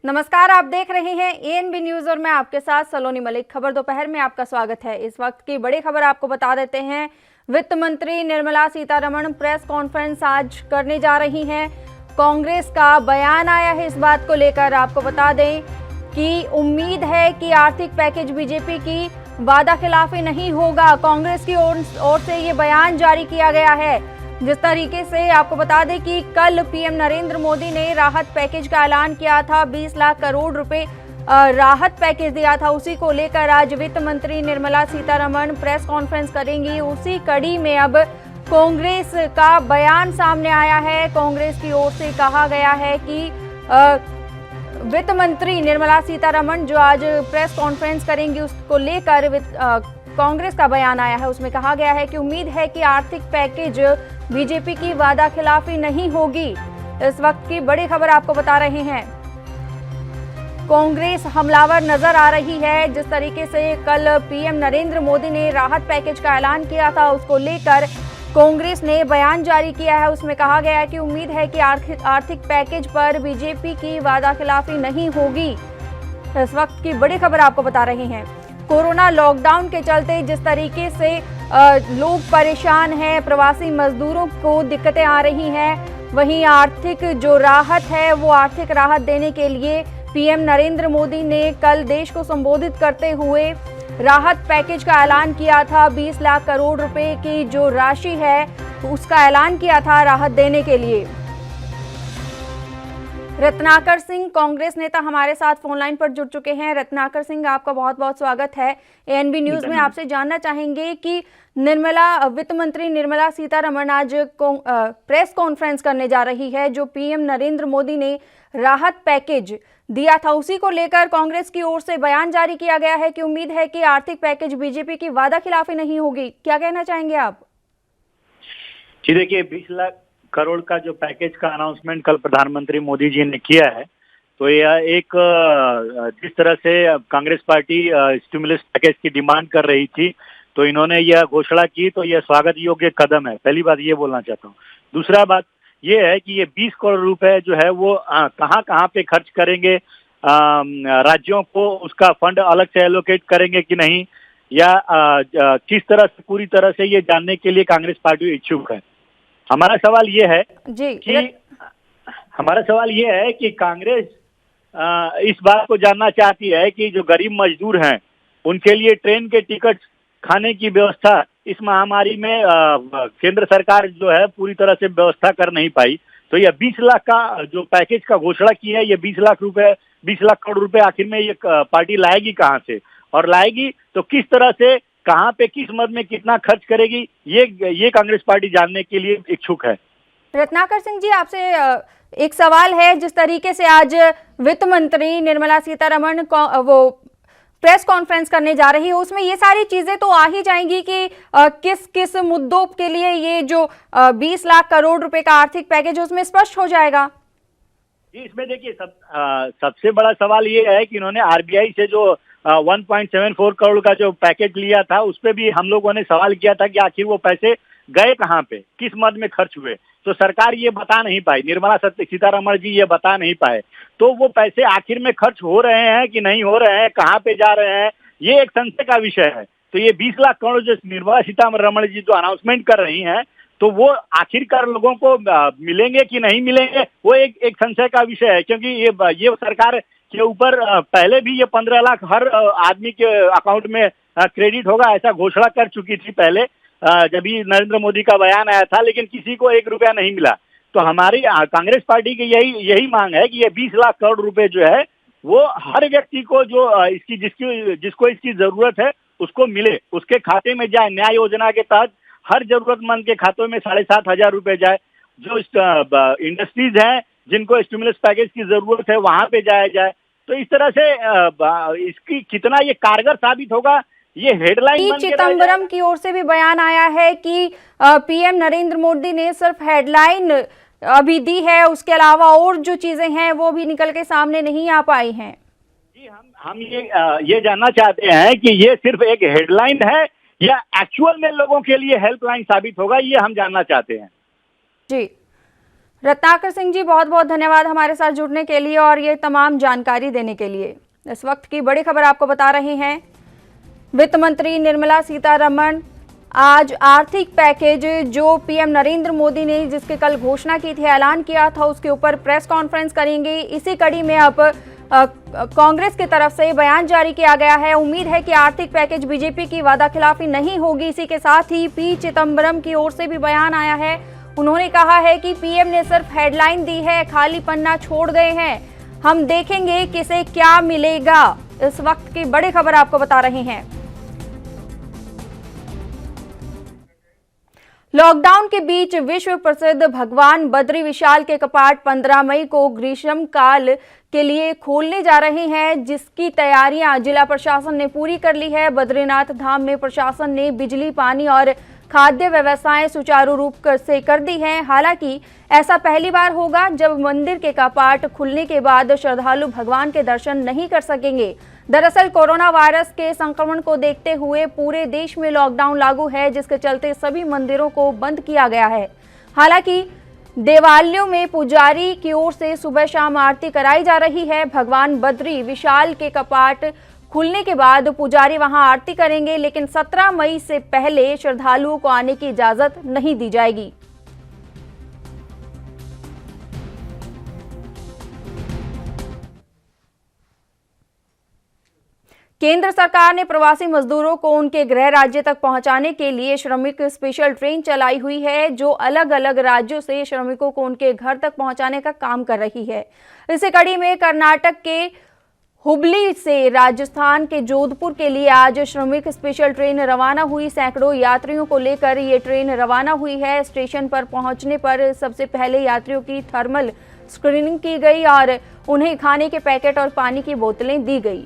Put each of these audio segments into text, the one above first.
नमस्कार, आप देख रहे हैं एएनबी न्यूज और मैं आपके साथ सलोनी मलिक। खबर दोपहर में आपका स्वागत है। इस वक्त की बड़ी खबर आपको बता देते हैं। वित्त मंत्री निर्मला सीतारमण प्रेस कॉन्फ्रेंस आज करने जा रही हैं। कांग्रेस का बयान आया है इस बात को लेकर। आपको बता दें कि उम्मीद है कि आर्थिक पैकेज बीजेपी की वादा खिलाफी नहीं होगा। कांग्रेस की ओर से ये बयान जारी किया गया है। जिस तरीके से आपको बता दें कि कल पीएम नरेंद्र मोदी ने राहत पैकेज का ऐलान किया था, 20 लाख करोड़ रुपए राहत पैकेज दिया था। उसी को लेकर आज वित्त मंत्री निर्मला सीतारमण प्रेस कॉन्फ्रेंस करेंगी। उसी कड़ी में अब कांग्रेस का बयान सामने आया है। कांग्रेस की ओर से कहा गया है कि वित्त मंत्री निर्मला सीतारमण जो आज प्रेस कॉन्फ्रेंस करेंगी उसको लेकर कांग्रेस का बयान आया है। उसमें कहा गया है कि उम्मीद है कि आर्थिक पैकेज बीजेपी की वादा खिलाफी नहीं होगी। इस वक्त की बड़ी खबर आपको बता रहे हैं। कांग्रेस हमलावर नजर आ रही है। जिस तरीके से कल पीएम नरेंद्र मोदी ने राहत पैकेज का ऐलान किया था, उसको लेकर कांग्रेस ने बयान जारी किया है। उसमें कहा गया है कि उम्मीद है कि आर्थिक पैकेज पर बीजेपी की वादा खिलाफी नहीं होगी। इस वक्त की बड़ी खबर आपको बता रहे हैं। कोरोना लॉकडाउन के चलते जिस तरीके से लोग परेशान हैं, प्रवासी मजदूरों को दिक्कतें आ रही हैं, वहीं आर्थिक जो राहत है वो आर्थिक राहत देने के लिए पीएम नरेंद्र मोदी ने कल देश को संबोधित करते हुए राहत पैकेज का ऐलान किया था। 20 लाख करोड़ रुपए की जो राशि है उसका ऐलान किया था राहत देने के लिए। रत्नाकर सिंह कांग्रेस नेता हमारे साथ फोन लाइन पर जुड़ चुके हैं। रत्नाकर सिंह, आपका बहुत बहुत स्वागत है एएनबी न्यूज में। आपसे जानना चाहेंगे कि वित्त मंत्री निर्मला सीतारमण आज प्रेस कॉन्फ्रेंस करने जा रही है। जो पीएम नरेंद्र मोदी ने राहत पैकेज दिया था उसी को लेकर कांग्रेस की ओर से बयान जारी किया गया है कि उम्मीद है कि आर्थिक पैकेज बीजेपी की वादा खिलाफी नहीं होगी। क्या कहना चाहेंगे आप? जी देखिए, 20 लाख करोड़ का जो पैकेज का अनाउंसमेंट कल प्रधानमंत्री मोदी जी ने किया है, तो यह एक जिस तरह से कांग्रेस पार्टी स्टिमुलस पैकेज की डिमांड कर रही थी, तो इन्होंने यह घोषणा की, तो यह स्वागत योग्य कदम है। पहली बात ये बोलना चाहता हूँ। दूसरा बात ये है कि ये 20 करोड़ रुपए जो है वो कहाँ पे खर्च करेंगे, राज्यों को उसका फंड अलग से एलोकेट करेंगे कि नहीं, या किस तरह से पूरी तरह से ये जानने के लिए कांग्रेस पार्टी इच्छुक है। हमारा सवाल ये है कि कांग्रेस इस बात को जानना चाहती है कि जो गरीब मजदूर हैं उनके लिए ट्रेन के टिकट, खाने की व्यवस्था इस महामारी में केंद्र सरकार जो है पूरी तरह से व्यवस्था कर नहीं पाई। तो यह 20 लाख का जो पैकेज का घोषणा की है, ये 20 लाख करोड़ रुपए आखिर में ये पार्टी लाएगी कहाँ से, और लाएगी तो किस तरह से, कहाँ पे, किस मद में कितना खर्च करेगी, ये कांग्रेस पार्टी जानने के लिए इच्छुक है। रत्नाकर सिंह जी, आपसे एक सवाल है। जिस तरीके से आज वित्त मंत्री निर्मला सीतारमण वो प्रेस कॉन्फ्रेंस करने जा रही है, उसमें ये सारी चीजें तो आ ही जाएंगी कि किस किस मुद्दों के लिए ये जो 20 लाख करोड़ रुपए का आर्थिक पैकेज है उसमें स्पष्ट हो जाएगा। जी, इसमें देखिए सबसे बड़ा सवाल ये है कि इन्होंने आरबीआई से जो 1.74 करोड़ का जो पैकेज लिया था, उस पे भी हम लोगों ने सवाल किया था कि आखिर वो पैसे गए कहाँ पे, किस मद में खर्च हुए। तो सरकार ये बता नहीं पाई, निर्मला सीतारमण जी ये बता नहीं पाए। तो वो पैसे आखिर में खर्च हो रहे हैं कि नहीं हो रहे हैं, कहाँ पे जा रहे हैं, ये एक संशय का विषय है। तो ये 20 लाख करोड़ जो निर्मला सीतारमण जी जो अनाउंसमेंट कर रही हैं, तो वो आखिरकार लोगों को मिलेंगे कि नहीं मिलेंगे, वो एक संशय का विषय है। क्योंकि ये सरकार के ऊपर पहले भी ये 15 लाख हर आदमी के अकाउंट में क्रेडिट होगा, ऐसा घोषणा कर चुकी थी पहले जब भी नरेंद्र मोदी का बयान आया था, लेकिन किसी को 1 रुपया नहीं मिला। तो हमारी कांग्रेस पार्टी की यही मांग है कि ये 20 लाख करोड़ रुपए जो है वो हर व्यक्ति को जो जिसको इसकी जरूरत है उसको मिले, उसके खाते में जाए। न्याय योजना के तहत हर जरूरतमंद के खातों में 7,500 रुपए जाए। जो इंडस्ट्रीज हैं जिनको स्टिमुलस पैकेज की जरूरत है वहां पे जाया जाए। तो इस तरह से इसकी कितना ये कारगर साबित होगा, ये हेडलाइन चिदम्बरम की ओर से भी बयान आया है कि पीएम नरेंद्र मोदी ने सिर्फ हेडलाइन अभी दी है, उसके अलावा और जो चीजें हैं वो भी निकल के सामने नहीं आ पाई हैं। जी, हम ये जानना चाहते हैं कि ये सिर्फ एक हेडलाइन है या एक्चुअल में लोगों के लिए हेल्पलाइन साबित होगा, ये हम जानना चाहते हैं। जी, रत्नाकर सिंह जी, बहुत बहुत धन्यवाद हमारे साथ जुड़ने के लिए और ये तमाम जानकारी देने के लिए। इस वक्त की बड़ी खबर आपको बता रहे हैं, वित्त मंत्री निर्मला सीतारमण आज आर्थिक पैकेज जो पीएम नरेंद्र मोदी ने जिसके कल घोषणा की थी, ऐलान किया था, उसके ऊपर प्रेस कॉन्फ्रेंस करेंगे। इसी कड़ी में अब कांग्रेस की तरफ से बयान जारी किया गया है। उम्मीद है कि आर्थिक पैकेज बीजेपी की वादाखिलाफी नहीं होगी। इसी के साथ ही पी चिदंबरम की ओर से भी बयान आया है। उन्होंने कहा है कि पीएम ने सिर्फ हेडलाइन दी है, खाली पन्ना छोड़ गए हैं। हम देखेंगे किसे क्या मिलेगा। इस वक्त की बड़ी खबर आपको बता रहे हैं। लॉकडाउन के बीच विश्व प्रसिद्ध भगवान बद्री विशाल के कपाट 15 मई को ग्रीष्म काल के लिए खोलने जा रहे हैं, जिसकी तैयारियां जिला प्रशासन ने पूरी कर ली है। बद्रीनाथ धाम में प्रशासन ने बिजली, पानी और खाद्य व्यवस्थाएं सुचारू रूप से कर दी हैं। हालांकि ऐसा पहली बार होगा जब मंदिर के कपाट खुलने के बाद श्रद्धालु भगवान के दर्शन नहीं कर सकेंगे। दरअसल कोरोना वायरस के संक्रमण को देखते हुए पूरे देश में लॉकडाउन लागू है, जिसके चलते सभी मंदिरों को बंद किया गया है। हालांकि देवालयों में पुजारी की ओर से सुबह शाम आरती कराई जा रही है। भगवान बद्री विशाल के कपाट खुलने के बाद पुजारी वहां आरती करेंगे, लेकिन 17 मई से पहले श्रद्धालुओं को आने की इजाजत नहीं दी जाएगी। केंद्र सरकार ने प्रवासी मजदूरों को उनके गृह राज्य तक पहुंचाने के लिए श्रमिक स्पेशल ट्रेन चलाई हुई है, जो अलग अलग राज्यों से श्रमिकों को उनके घर तक पहुंचाने का काम कर रही है। इसी कड़ी में कर्नाटक के हुबली से राजस्थान के जोधपुर के लिए आज श्रमिक स्पेशल ट्रेन रवाना हुई। सैकड़ों यात्रियों को लेकर ये ट्रेन रवाना हुई है। स्टेशन पर पहुंचने पर सबसे पहले यात्रियों की थर्मल स्क्रीनिंग की गई और उन्हें खाने के पैकेट और पानी की बोतलें दी गई।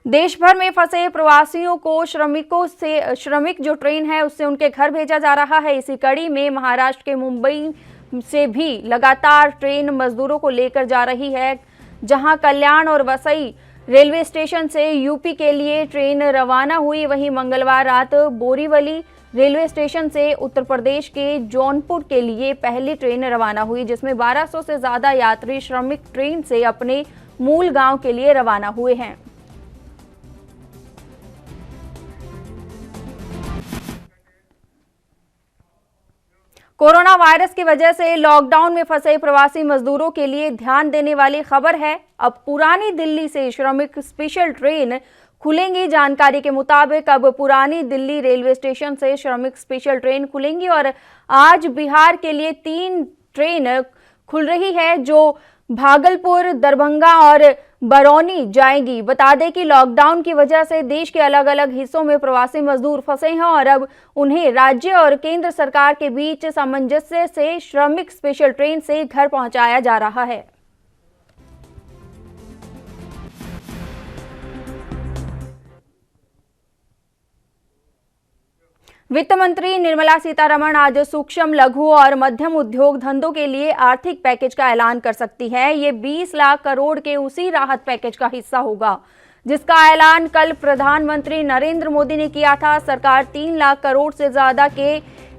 देश भर में फंसे प्रवासियों को श्रमिक जो ट्रेन है उससे उनके घर भेजा जा रहा है। इसी कड़ी में महाराष्ट्र के मुंबई से भी लगातार ट्रेन मजदूरों को लेकर जा रही है। जहां कल्याण और वसई रेलवे स्टेशन से यूपी के लिए ट्रेन रवाना हुई, वहीं मंगलवार रात बोरीवली रेलवे स्टेशन से उत्तर प्रदेश के जौनपुर के लिए पहली ट्रेन रवाना हुई, जिसमें 1200 से ज्यादा यात्री श्रमिक ट्रेन से अपने मूल गांव के लिए रवाना हुए हैं। कोरोना वायरस की वजह से लॉकडाउन में फंसे प्रवासी मजदूरों के लिए ध्यान देने वाली खबर है। अब पुरानी दिल्ली से श्रमिक स्पेशल ट्रेन खुलेंगी। जानकारी के मुताबिक अब पुरानी दिल्ली रेलवे स्टेशन से श्रमिक स्पेशल ट्रेन खुलेंगी और आज बिहार के लिए 3 ट्रेन खुल रही है, जो भागलपुर, दरभंगा और बरौनी जाएंगी। बता दें कि लॉकडाउन की वजह से देश के अलग अलग हिस्सों में प्रवासी मजदूर फंसे हैं और अब उन्हें राज्य और केंद्र सरकार के बीच सामंजस्य से श्रमिक स्पेशल ट्रेन से घर पहुंचाया जा रहा है। वित्त मंत्री निर्मला सीतारमण आज सूक्ष्म, लघु और मध्यम उद्योग धंधों के लिए आर्थिक पैकेज का ऐलान कर सकती है। ये 20 लाख करोड़ के उसी राहत पैकेज का हिस्सा होगा जिसका ऐलान कल प्रधानमंत्री नरेंद्र मोदी ने किया था। सरकार 3 लाख करोड़ से ज्यादा के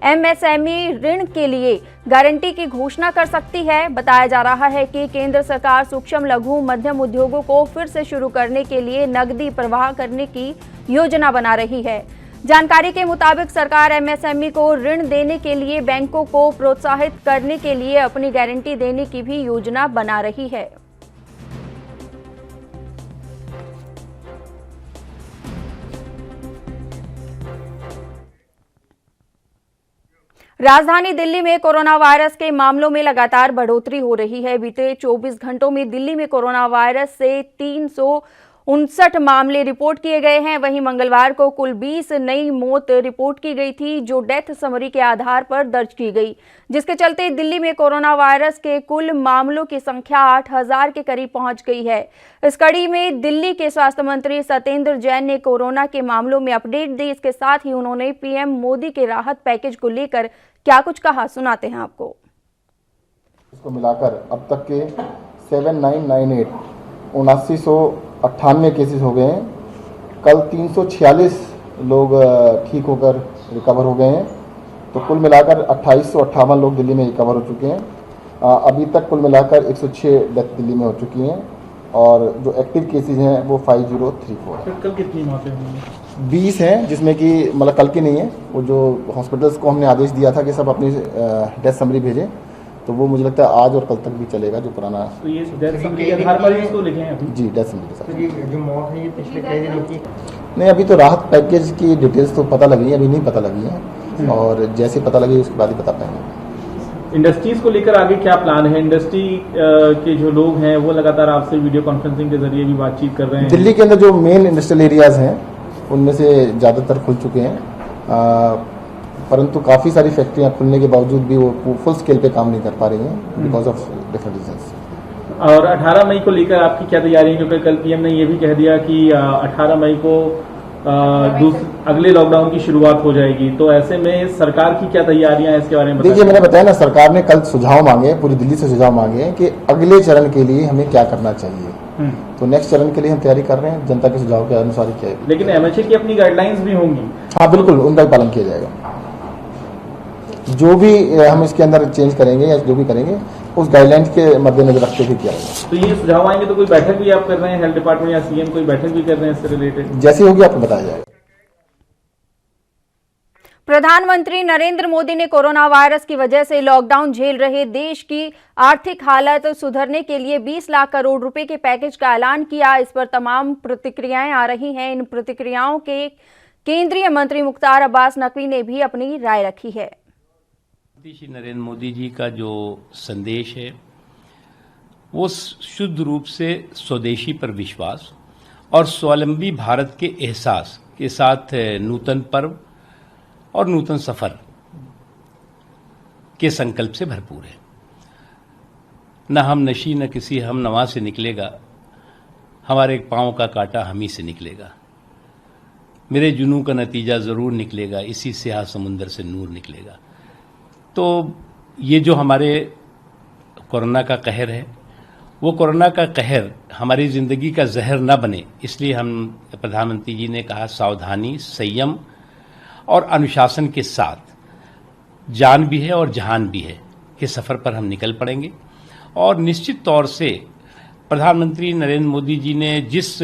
एमएसएमई ऋण के लिए गारंटी की घोषणा कर सकती है। बताया जा रहा है कि केंद्र सरकार सूक्ष्म, लघु, मध्यम उद्योगों को फिर से शुरू करने के लिए नकदी प्रवाह करने की योजना बना रही है। जानकारी के मुताबिक सरकार एमएसएमई को ऋण देने के लिए बैंकों को प्रोत्साहित करने के लिए अपनी गारंटी देने की भी योजना बना रही है। राजधानी दिल्ली में कोरोना वायरस के मामलों में लगातार बढ़ोतरी हो रही है। बीते 24 घंटों में दिल्ली में कोरोना वायरस से 359 मामले रिपोर्ट किए गए हैं। वहीं मंगलवार को कुल 20 नई मौत रिपोर्ट की गई थी, जो डेथ समरी के आधार पर दर्ज की गई, जिसके चलते दिल्ली में कोरोना वायरस के कुल मामलों की संख्या 8000 के करीब पहुंच गई है। इस कड़ी में दिल्ली के स्वास्थ्य मंत्री सत्येंद्र जैन ने कोरोना के मामलों में अपडेट दी। इसके साथ ही उन्होंने पीएम मोदी के राहत पैकेज को लेकर क्या कुछ कहा, सुनाते हैं आपको। इसको मिलाकर अब तक के 7998 7998 केसेस हो गए हैं कल 346 लोग ठीक होकर रिकवर हो गए हैं। तो कुल मिलाकर 2858 लोग दिल्ली में रिकवर हो चुके हैं। अभी तक कुल मिलाकर 106 डेथ दिल्ली में हो चुकी हैं और जो एक्टिव केसेज हैं वो 5034 है। कल कितनी मौतें हुई? 20 हैं, जिसमें कि मतलब कल की नहीं है, वो जो हॉस्पिटल्स को हमने आदेश दिया था कि सब अपनी डेथ समरी भेजें, तो वो मुझे लगता है आज और कल तक भी चलेगा जो पुराना। तो ये डेथ समरी के आधार पर इसको लिखे हैं अभी? जी, डेथ समरी के साथ। तो ये जो मौत है ये पिछले कई दिनों की? नहीं, अभी तो राहत पैकेज की डिटेल्स तो पता लगी है, अभी नहीं पता लगी है, और जैसे पता लगी उसके बाद ही पता पाएंगे। इंडस्ट्रीज को लेकर आगे क्या प्लान है? इंडस्ट्री के जो लोग हैं वो लगातार आपसे वीडियो कॉन्फ्रेंसिंग के जरिए भी बातचीत कर रहे हैं। दिल्ली के अंदर जो मेन इंडस्ट्रियल एरियाज हैं उनमें से ज़्यादातर खुल चुके हैं, परंतु काफ़ी सारी फैक्ट्रियां खुलने के बावजूद भी वो फुल स्केल पे काम नहीं कर पा रही हैं बिकॉज ऑफ डिफरेंट रीजंस। और 18 मई को लेकर आपकी क्या तैयारी है? क्योंकि कल पीएम ने ये भी कह दिया कि 18 मई को अगले लॉकडाउन की शुरुआत हो जाएगी, तो ऐसे में सरकार की क्या तैयारियां हैं इसके बारे में बताइए। देखिए, मैंने बताया ना, सरकार ने कल सुझाव मांगे, पूरी दिल्ली से सुझाव मांगे कि अगले चरण के लिए हमें क्या करना चाहिए। तो नेक्स्ट चरण के लिए हम तैयारी कर रहे हैं, जनता के सुझाव के अनुसार ही किया। लेकिन एमएचए की अपनी गाइडलाइंस भी होंगी। हाँ बिल्कुल, उनका पालन किया जाएगा। जो भी हम इसके अंदर चेंज करेंगे या जो भी करेंगे उस गाइडलाइंस के मद्देनजर रखते हुए किया जाएगा। तो ये सुझाव आएंगे तो कोई बैठक भी आप कर रहे हैं हेल्थ डिपार्टमेंट या सीएम कोई बैठक भी कर रहे हैं इससे रिलेटेड? जैसे होगी आपको बताया जाएगा। प्रधानमंत्री नरेंद्र मोदी ने कोरोना वायरस की वजह से लॉकडाउन झेल रहे देश की आर्थिक हालत सुधरने के लिए 20 लाख करोड़ रुपए के पैकेज का ऐलान किया। इस पर तमाम प्रतिक्रियाएं आ रही हैं। इन प्रतिक्रियाओं के केंद्रीय मंत्री मुख्तार अब्बास नकवी ने भी अपनी राय रखी है। श्री नरेंद्र मोदी जी का जो संदेश है वो शुद्ध रूप से स्वदेशी पर विश्वास और स्वावलंबी भारत के एहसास के साथ नूतन पर्व और नूतन सफर के संकल्प से भरपूर है। न हम नशी न किसी हम नवा से निकलेगा, हमारे पांव का कांटा हम ही से निकलेगा, मेरे जुनू का नतीजा जरूर निकलेगा, इसी स्याह समुंदर से नूर निकलेगा। तो ये जो हमारे कोरोना का कहर है, वो कोरोना का कहर हमारी जिंदगी का जहर न बने, इसलिए हम प्रधानमंत्री जी ने कहा सावधानी, संयम और अनुशासन के साथ जान भी है और जहान भी है के सफर पर हम निकल पड़ेंगे। और निश्चित तौर से प्रधानमंत्री नरेंद्र मोदी जी ने जिस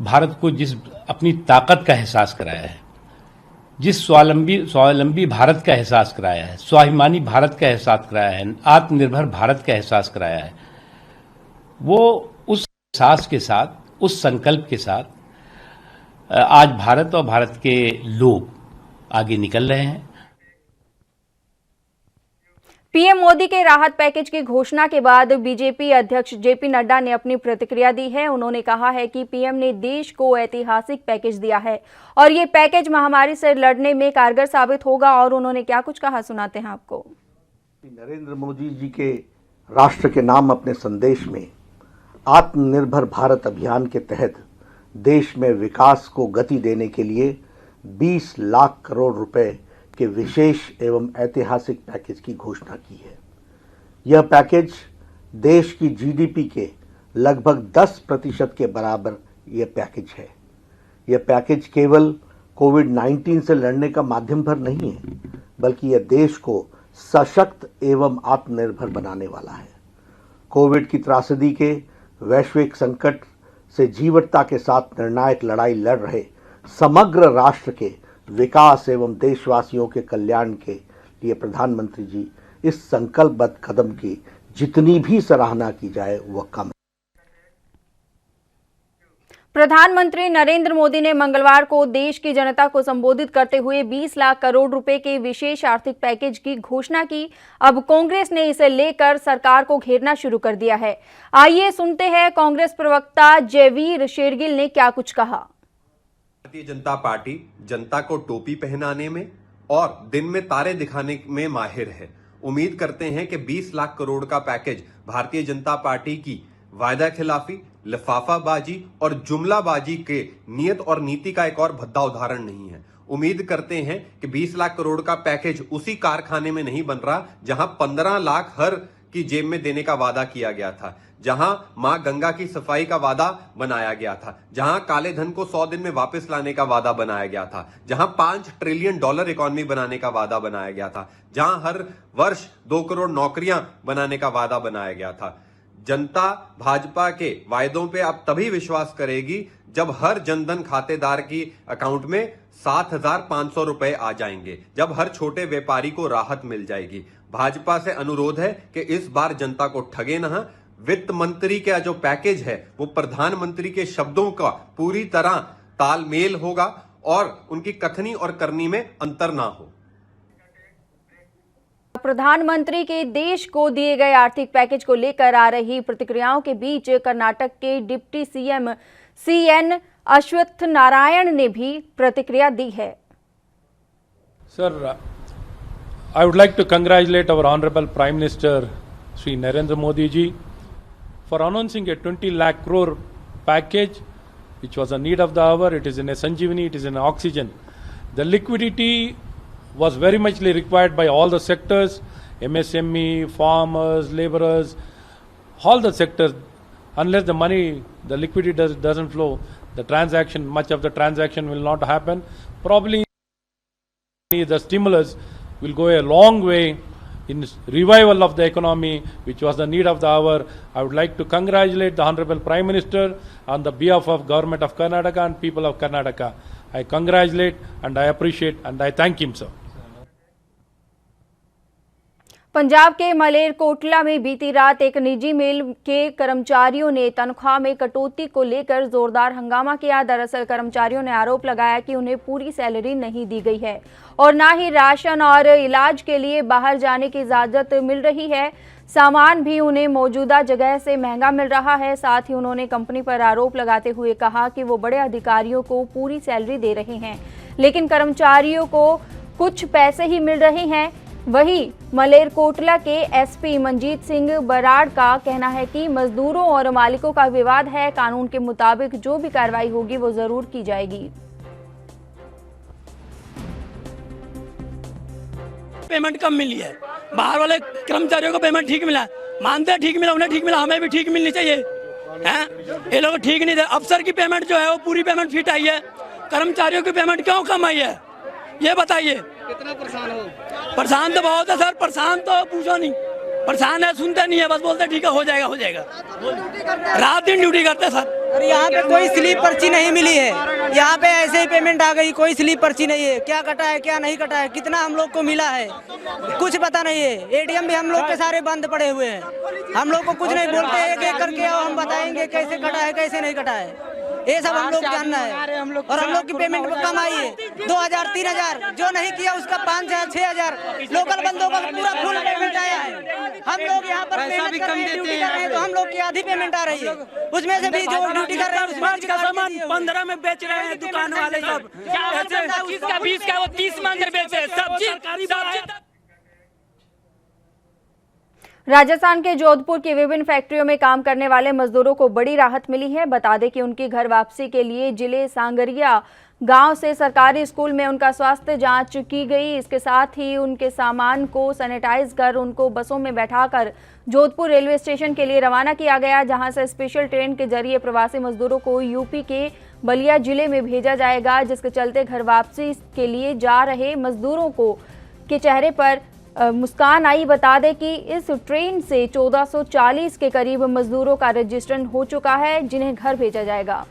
भारत को जिस अपनी ताकत का एहसास कराया है, जिस स्वावलंबी भारत का एहसास कराया है, स्वाभिमानी भारत का एहसास कराया है, आत्मनिर्भर भारत का एहसास कराया है, वो उस एहसास के साथ, उस संकल्प के साथ आज भारत और भारत के लोग आगे निकल रहे हैं। पीएम मोदी के राहत पैकेज की घोषणा के बाद बीजेपी अध्यक्ष जेपी नड्डा ने अपनी प्रतिक्रिया दी है। उन्होंने कहा है कि पीएम ने देश को ऐतिहासिक पैकेज दिया है और ये पैकेज महामारी से लड़ने में कारगर साबित होगा। और उन्होंने क्या कुछ कहा, सुनाते हैं आपको। नरेंद्र मोदी जी के राष्ट्र के नाम अपने संदेश में आत्मनिर्भर भारत अभियान के तहत देश में विकास को गति देने के लिए 20 लाख करोड़ रुपए के विशेष एवं ऐतिहासिक पैकेज की घोषणा की है। यह पैकेज देश की जीडीपी के लगभग 10% के बराबर यह पैकेज है। यह पैकेज केवल कोविड-19 से लड़ने का माध्यम भर नहीं है, बल्कि यह देश को सशक्त एवं आत्मनिर्भर बनाने वाला है। कोविड की त्रासदी के वैश्विक संकट से जीवटता के साथ निर्णायक लड़ाई लड़ रहे समग्र राष्ट्र के विकास एवं देशवासियों के कल्याण के लिए प्रधानमंत्री जी इस संकल्पबद्ध कदम की जितनी भी सराहना की जाए वह कम है। प्रधानमंत्री नरेंद्र मोदी ने मंगलवार को देश की जनता को संबोधित करते हुए 20 लाख करोड़ रुपए के विशेष आर्थिक पैकेज की घोषणा की। अब कांग्रेस ने इसे लेकर सरकार को घेरना शुरू कर दिया है। आइए सुनते हैं कांग्रेस प्रवक्ता जयवीर शेरगिल ने क्या कुछ कहा। भारतीय जनता पार्टी जनता को टोपी पहनाने में और दिन में तारे दिखाने में माहिर है। उम्मीद करते हैं कि 20 लाख करोड़ का पैकेज भारतीय जनता पार्टी की वायदा खिलाफी, लिफाफाबाजी और जुमलाबाजी के नियत और नीति का एक और भद्दा उदाहरण नहीं है। उम्मीद करते हैं कि 20 लाख करोड़ का पैकेज उसी कारखाने में नहीं बन रहा जहां 15 लाख हर की जेब में देने का वादा किया गया था, जहां मां गंगा की सफाई का वादा बनाया गया था, जहां काले धन को 100 दिन में वापस लाने का वादा बनाया गया था, जहां $5 ट्रिलियन इकोनॉमी बनाने का वादा बनाया गया था, जहां हर वर्ष 2 करोड़ नौकरियां बनाने का वादा बनाया गया था। जनता भाजपा के वायदों पे अब तभी विश्वास करेगी जब हर जनधन खातेदार की अकाउंट में 7,500 रुपए आ जाएंगे, जब हर छोटे व्यापारी को राहत मिल जाएगी। भाजपा से अनुरोध है कि इस बार जनता को ठगे ना। वित्त मंत्री का जो पैकेज है वो प्रधानमंत्री के शब्दों का पूरी तरह तालमेल होगा और उनकी कथनी और करनी में अंतर ना हो। प्रधानमंत्री के देश को दिए गए आर्थिक पैकेज को लेकर आ रही प्रतिक्रियाओं के बीच कर्नाटक के डिप्टी सीएम CN अश्वत्थ नारायण ने भी प्रतिक्रिया दी है। Sir, I would like to congratulate our Honorable Prime Minister Sri Narendra Modi ji for announcing a 20 lakh crore package, which was a need of the hour. It is in a Sanjeevani, it is in oxygen. The liquidity was very much required by all the sectors, MSME, farmers, laborers, all the sectors. Unless the money, the liquidity doesn't flow, the transaction, much of the transaction will not happen. Probably the stimulus will go a long way in revival of the economy, which was the need of the hour. I would like to congratulate the Honorable Prime Minister on the behalf of Government of Karnataka and people of Karnataka. I congratulate and I appreciate and I thank him, sir. Punjab के मलेरकोटला में बीती रात एक निजी मिल के कर्मचारियों ने तनख्वाह में कटौती को लेकर जोरदार हंगामा किया। दरअसल कर्मचारियों ने आरोप लगाया कि उन्हें पूरी सैलरी नहीं दी गई है और ना ही राशन और इलाज के लिए बाहर जाने की इजाजत मिल रही है। सामान भी उन्हें मौजूदा जगह से महंगा मिल रहा है। साथ ही उन्होंने कंपनी पर आरोप लगाते हुए कहा कि वो बड़े अधिकारियों को पूरी सैलरी दे रहे हैं, लेकिन कर्मचारियों को कुछ पैसे ही मिल रहे हैं। वहीं मलेरकोटला के एसपी मनजीत सिंह बराड़ का कहना है कि मजदूरों और मालिकों का विवाद है, कानून के मुताबिक जो भी कार्रवाई होगी वो जरूर की जाएगी। पेमेंट कम मिली है, बाहर वाले कर्मचारियों को पेमेंट ठीक मिला, मानते हैं ठीक मिला, उन्हें ठीक मिला, हमें भी ठीक मिलनी चाहिए हैं? ये लोग ठीक नहीं दे। अफसर की पेमेंट जो है वो पूरी पेमेंट फिट आई है, कर्मचारियों की पेमेंट क्यों कम आई है ये बताइए। कितना परेशान हो? परेशान तो बहुत है सर, परेशान तो पूछो नहीं, परेशान है, सुनते नहीं है, बस बोलते ठीक है हो जाएगा हो जाएगा। रात दिन ड्यूटी करते सर। और यहाँ पे कोई स्लिप पर्ची नहीं मिली है, यहाँ पे ऐसे ही पेमेंट आ गई, कोई स्लिप पर्ची नहीं है, क्या कटा है क्या नहीं कटा है, कितना हम लोग को मिला है कुछ पता नहीं है। एटीएम भी हम लोग के सारे बंद पड़े हुए हैं, हम लोग को कुछ नहीं बोलते, एक एक करके आओ हम बताएंगे कैसे कटा है कैसे नहीं कटा है, ये सब हम लोग जानना है। और हम लोग की पेमेंट कम आई है, 2000 3000, जो नहीं किया उसका 5000 6000, लोकल बंदों का पूरा फुल पेमेंट आया है। हम लोग यहाँ पर मेहनत कर रहे हैं, ड्यूटी कर रहे हैं, तो हम लोग की आधी पेमेंट आ रही है, उसमें से भी जो ड्यूटी कर रहे हैं उसमें का सामान 15 में बेच रहे हैं दुकान वाले सब, 25 का 20 का वो 30 में अंदर बेच रहे हैं। सब्जी राजस्थान के जोधपुर की विभिन्न फैक्ट्रियों में काम करने वाले मजदूरों को बड़ी राहत मिली है। बता दें कि उनकी घर वापसी के लिए जिले सांगरिया गांव से सरकारी स्कूल में उनका स्वास्थ्य जांच की गई। इसके साथ ही उनके सामान को सैनिटाइज कर उनको बसों में बैठाकर जोधपुर रेलवे स्टेशन के लिए रवाना किया गया, जहां से स्पेशल ट्रेन के जरिए प्रवासी मजदूरों को यूपी के बलिया जिले में भेजा जाएगा, जिसके चलते घर वापसी के लिए जा रहे मजदूरों के चेहरे पर मुस्कान आई। बता दें कि इस ट्रेन से 1440 के करीब मजदूरों का रजिस्ट्रेशन हो चुका है, जिन्हें घर भेजा जाएगा।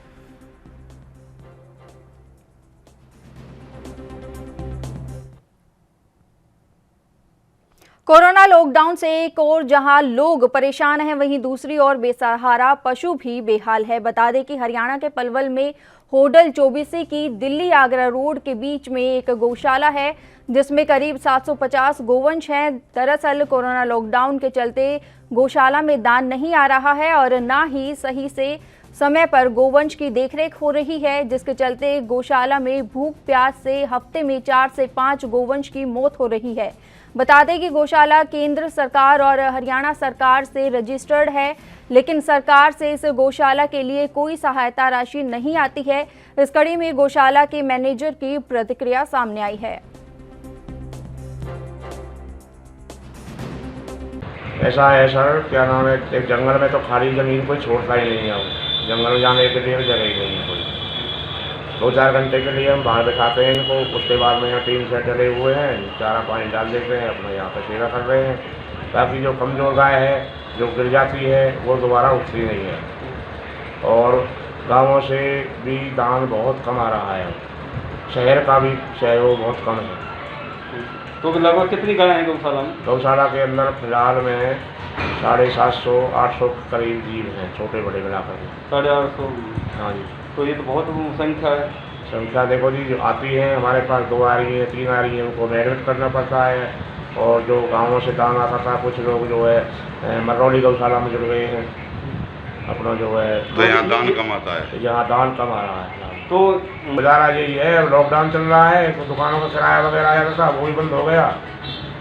कोरोना लॉकडाउन से एक और जहां लोग परेशान हैं, वहीं दूसरी ओर बेसहारा पशु भी बेहाल है। बता दें कि हरियाणा के पलवल में होडल चौबीसी की दिल्ली आगरा रोड के बीच में एक गौशाला है, जिसमें करीब 750 गोवंश हैं। दरअसल कोरोना लॉकडाउन के चलते गौशाला में दान नहीं आ रहा है और ना ही सही से समय पर गोवंश की देखरेख हो रही है, जिसके चलते गौशाला में भूख प्यास से हफ्ते में 4 से 5 गोवंश की मौत हो रही है। बता दें कि गौशाला केंद्र सरकार और हरियाणा सरकार से रजिस्टर्ड है, लेकिन सरकार से इस गौशाला के लिए कोई सहायता राशि नहीं आती है। इस कड़ी में गौशाला के मैनेजर की प्रतिक्रिया सामने आई है। ऐसा है सर, क्या नाम है, एक जंगल में तो खाली ज़मीन कोई छोड़ता ही नहीं है। अब जंगल में जाने के लिए जगह ही नहीं है कोई। 2-4 घंटे के लिए हम बाहर बैठाते हैं इनको, उसके बाद में यहाँ टीन सेट डले हुए हैं, चारा पानी डाल देते हैं, अपना यहाँ पर सेवा कर रहे हैं, ताकि जो कमज़ोर गाय है जो गिर जाती है वो दोबारा उठती नहीं है। और गाँवों से भी दान बहुत कम आ रहा है, शहर का भी सहयोग बहुत कम है। तो लगभग कितनी गाय हैं गौशाला में? गौशाला के अंदर फिलहाल में 750-800 के करीब जीव हैं, छोटे बड़े मिलाकर के। 850? हाँ जी। तो ये तो बहुत संख्या है। संख्या देखो जी, जो आती है हमारे पास 2 आ रही हैं, 3 आ रही हैं, उनको एडमिट करना पड़ता है। और जो गाँवों से दान आता था, कुछ लोग जो है मरौली गौशाला में जुड़ गए हैं, अपना जो है तो यहाँ दान कम आता है, यहाँ दान कम आ रहा है। तो गुजारा यही है, लॉकडाउन चल रहा है तो दुकानों का किराया वगैरह आया था वो भी बंद हो गया।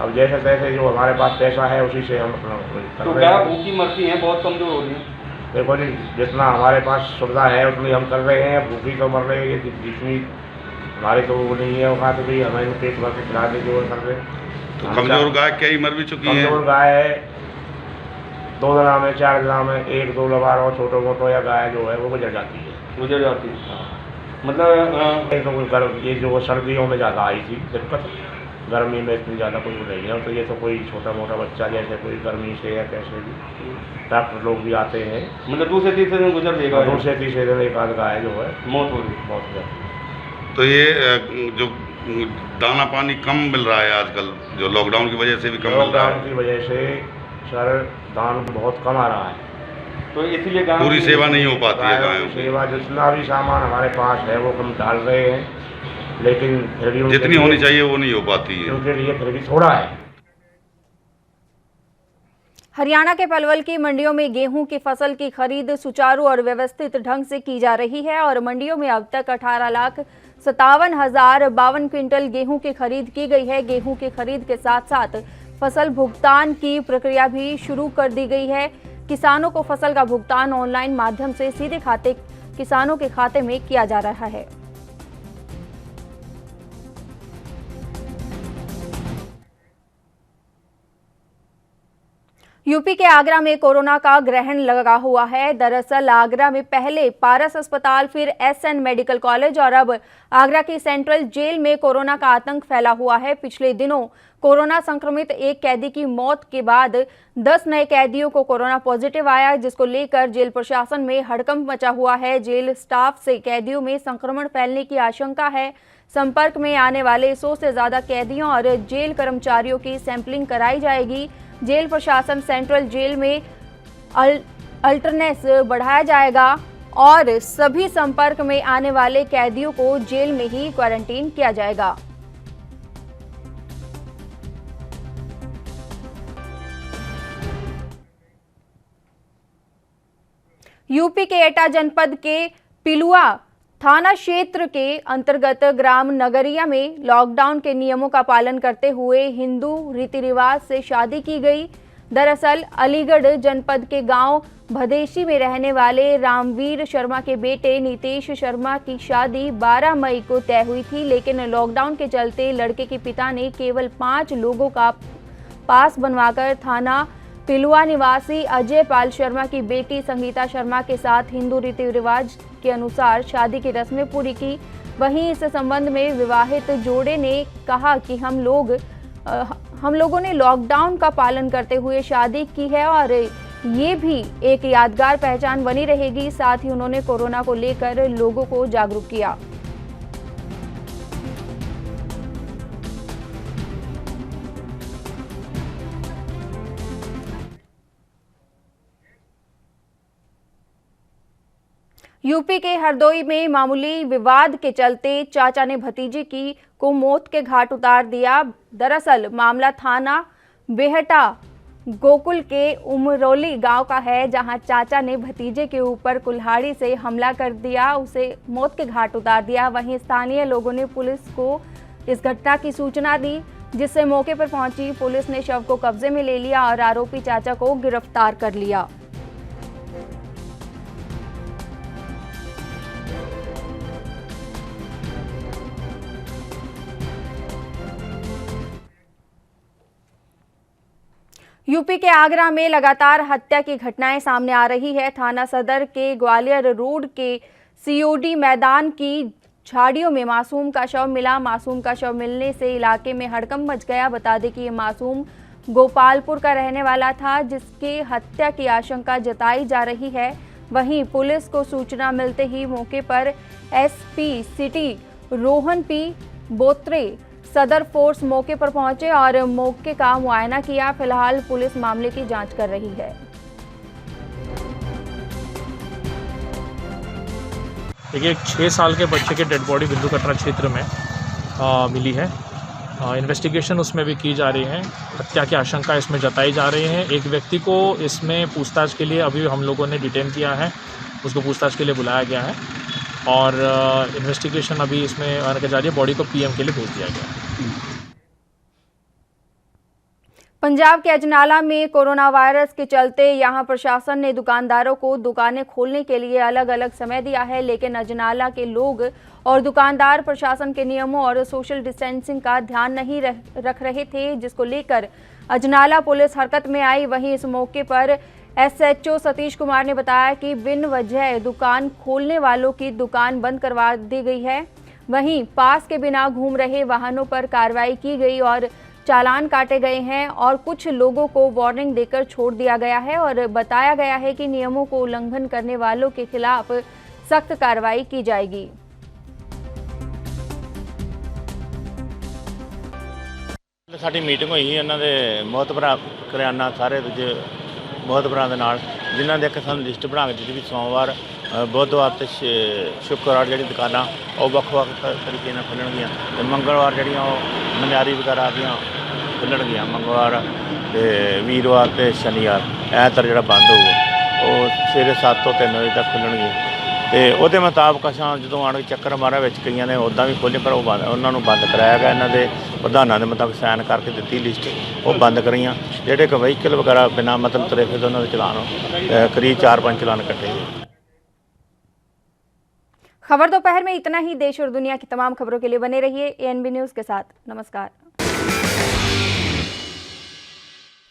अब जैसे तैसे जो हमारे पास पैसा है उसी से हम अपना तो गाय भूखी मरती हैं, बहुत कमजोर हो रही है। देखो जी, जितना हमारे पास सुविधा है उतनी हम कर रहे हैं, भूखी तो मर रही है, जितनी हमारी तो वो नहीं है वो खाते भी हमें पेट भर के खिला दे जो कर रहे। तो कमजोर गाय कई मर भी चुकी है। कमजोर गाय है 2 दिना में 4 दिना में 1-2 लबार और छोटो मोटो या गाय जो है वो गुजर जाती है। गुजर जाती है मतलब ये जो सर्दियों में ज़्यादा आई थी दिक्कत, गर्मी में इतनी ज़्यादा कुछ नहीं है। तो ये तो कोई छोटा मोटा बच्चा जैसे कोई गर्मी से या कैसे भी डॉक्टर लोग भी आते हैं, मतलब 2-3 दिन गुजर देगा। 2-3 दिन एक आध गाय जो है मौत हो जाती। तो ये जो दाना पानी कम मिल रहा है आजकल, जो लॉकडाउन की वजह से भी कम मिल रहा है। लॉकडाउन की वजह से सर दान बहुत कम आ रहा है, तो इसीलिए पूरी सेवा नहीं हो पाती है गायों की। सेवा जितना भी सामान हमारे पास है वो हम डाल रहे हैं, लेकिन फिर भी जितनी होनी चाहिए वो नहीं हो पाती है, उनके लिए फिर भी थोड़ा है। हरियाणा के पलवल की मंडियों में गेहूं की फसल की खरीद सुचारू और व्यवस्थित ढंग से की जा रही है और मंडियों में अब तक 18,57,052 क्विंटल गेहूं की खरीद की गई है। गेहूं की खरीद के साथ साथ फसल भुगतान की प्रक्रिया भी शुरू कर दी गई है। किसानों को फसल का भुगतान ऑनलाइन माध्यम से सीधे किसानों के खाते में किया जा रहा है। यूपी के आगरा में कोरोना का ग्रहण लगा हुआ है। दरअसल आगरा में पहले पारस अस्पताल, फिर एसएन मेडिकल कॉलेज और अब आगरा की सेंट्रल जेल में कोरोना का आतंक फैला हुआ है। पिछले दिनों कोरोना संक्रमित एक कैदी की मौत के बाद 10 नए कैदियों को कोरोना पॉजिटिव आया, जिसको लेकर जेल प्रशासन में हड़कंप मचा हुआ है। जेल स्टाफ से कैदियों में संक्रमण फैलने की आशंका है। संपर्क में आने वाले 100 से ज्यादा कैदियों और जेल कर्मचारियों की सैंपलिंग कराई जाएगी। जेल प्रशासन सेंट्रल जेल में अल्टरनेस बढ़ाया जाएगा और सभी संपर्क में आने वाले कैदियों को जेल में ही क्वारंटीन किया जाएगा। यूपी के एटा जनपद के पिलुआ थाना क्षेत्र के अंतर्गत ग्राम नगरिया में लॉकडाउन के नियमों का पालन करते हुए हिंदू रीति रिवाज से शादी की गई। दरअसल अलीगढ़ जनपद के गांव भदेशी में रहने वाले रामवीर शर्मा के बेटे नीतीश शर्मा की शादी 12 मई को तय हुई थी, लेकिन लॉकडाउन के चलते लड़के के पिता ने केवल 5 लोगों का पास बनवाकर थाना पिलुआ निवासी अजय पाल शर्मा की बेटी संगीता शर्मा के साथ हिंदू रीति रिवाज के अनुसार शादी की रस्में पूरी की। वहीं इस संबंध में विवाहित जोड़े ने कहा कि हम लोगों ने लॉकडाउन का पालन करते हुए शादी की है और ये भी एक यादगार पहचान बनी रहेगी। साथ ही उन्होंने कोरोना को लेकर लोगों को जागरूक किया। यूपी के हरदोई में मामूली विवाद के चलते चाचा ने भतीजे को मौत के घाट उतार दिया। दरअसल मामला थाना बेहटा गोकुल के उमरोली गांव का है, जहां चाचा ने भतीजे के ऊपर कुल्हाड़ी से हमला कर दिया, उसे मौत के घाट उतार दिया। वहीं स्थानीय लोगों ने पुलिस को इस घटना की सूचना दी, जिससे मौके पर पहुंची पुलिस ने शव को कब्जे में ले लिया और आरोपी चाचा को गिरफ्तार कर लिया। यूपी के आगरा में लगातार हत्या की घटनाएं सामने आ रही है। थाना सदर के ग्वालियर रोड के सीओडी मैदान की झाड़ियों में मासूम का शव मिला। मासूम का शव मिलने से इलाके में हड़कंप मच गया। बता दें कि ये मासूम गोपालपुर का रहने वाला था, जिसकी हत्या की आशंका जताई जा रही है। वहीं पुलिस को सूचना मिलते ही मौके पर SP city Rohan P Botre सदर फोर्स मौके पर पहुंचे और मौके का मुआयना किया। फिलहाल पुलिस मामले की जांच कर रही है। देखिए, 6 साल के बच्चे की डेड बॉडी बिंदु कटरा क्षेत्र में मिली है। इन्वेस्टिगेशन उसमें भी की जा रही है। हत्या की आशंका इसमें जताई जा रही है। एक व्यक्ति को इसमें पूछताछ के लिए अभी हम लोगों ने डिटेन किया है, उसको पूछताछ के लिए बुलाया गया है और इन्वेस्टिगेशन अभी इसमें आगे जा रही है। बॉडी को पीएम के लिए भेज दिया गया है। पंजाब के अजनाला में कोरोना वायरस के चलते यहां प्रशासन ने दुकानदारों को दुकानें खोलने के लिए अलग अलग समय दिया है, लेकिन अजनाला के लोग और दुकानदार प्रशासन के नियमों और सोशल डिस्टेंसिंग का ध्यान नहीं रख रहे थे, जिसको लेकर अजनाला पुलिस हरकत में आई। वहीं इस मौके पर एसएचओ सतीश कुमार ने बताया कि बिन वजह दुकान खोलने वालों की दुकान बंद करवा दी गई है। वहीं पास के बिना घूम रहे वाहनों पर कार्रवाई की गई और चालान काटे गए हैं और कुछ लोगों को वार्निंग देकर छोड़ दिया गया है और बताया गया है कि नियमों को उल्लंघन करने वालों के खिलाफ सख्त कार्रवाई की जाएगी। ਸਾਡੀ ਮੀਟਿੰਗ ਹੋਈ ਇਹਨਾਂ ਦੇ ਮੋਹਤਬਰਾਂ ਕਰਿਆਨਾ ਸਾਰੇ ਦੂਜੇ ਮੋਹਤਬਰਾਂ ਦੇ ਨਾਲ, ਜਿਨ੍ਹਾਂ ਦੇ ਇੱਕ ਸਾਨੂੰ ਲਿਸਟ ਬਣਾ ਕੇ ਦਿੱਤੀ ਵੀ ਸੋਮਵਾਰ ਬੁੱਧਵਾਰ ਤੇ ਸ਼ੁੱਕਰਵਾਰ ਜਿਹੜੀ ਦੁਕਾਨਾਂ ਉਹ ਵੱਖ-ਵੱਖ ਤਰੀਕੇ ਨਾਲ ਖੁੱਲਣਗੀਆਂ ਤੇ ਮੰਗਲਵਾਰ ਜਿਹੜੀਆਂ ਉਹ ਮਨਿਆਰੀ ਵਗੈਰਾ ਦੀਆਂ ਖੁੱਲਣਗੀਆਂ। ਮੰਗਲਵਾਰ ਤੇ ਵੀਰਵਾਰ ਤੇ ਸ਼ਨੀਵਾਰ ਐਤਵਾਰ ਜਿਹੜਾ ਬੰਦ ਹੋਊਗਾ ਉਹ ਸਵੇਰੇ 7 ਤੋਂ 3 ਵਜੇ ਤੱਕ ਖੁੱਲਣਗੀਆਂ ਤੇ ਉਹਦੇ ਮੁਤਾਬਕ ਅਸਾਂ ਜਦੋਂ ਆਣ ਕੇ ਚੱਕਰ ਮਾਰਿਆ ਵਿੱਚ ਕਈਆਂ ਨੇ ਉੱਦਾਂ ਵੀ ਖੋਲ੍ਹੇ, ਪਰ ਉਹਨਾਂ ਨੂੰ ਬੰਦ ਕਰਾਇਆ ਗਿਆ। ਇਹਨਾਂ ਦੇ ਪ੍ਰਧਾਨਾਂ ਦੇ ਮੁਤਾਬਕ ਸਾਈਨ ਕਰਕੇ ਦਿੱਤੀ ਲਿਸਟ, ਉਹ ਬੰਦ ਕਰੀਆਂ। ਜਿਹੜੇ ਕਿ ਵਹੀਕਲ ਵਗੈरह ਬਿਨਾਂ ਮਤਲਬ ਤੁਰੇ ਫਿਰਦੇ ਉਹਨਾਂ ਦੇ ਚਲਾਨ करीब 4-5 चलान कटे हुए। खबर दोपहर में इतना ही। देश और दुनिया की तमाम खबरों के लिए बने रहिए ANB न्यूज़ के साथ। नमस्कार।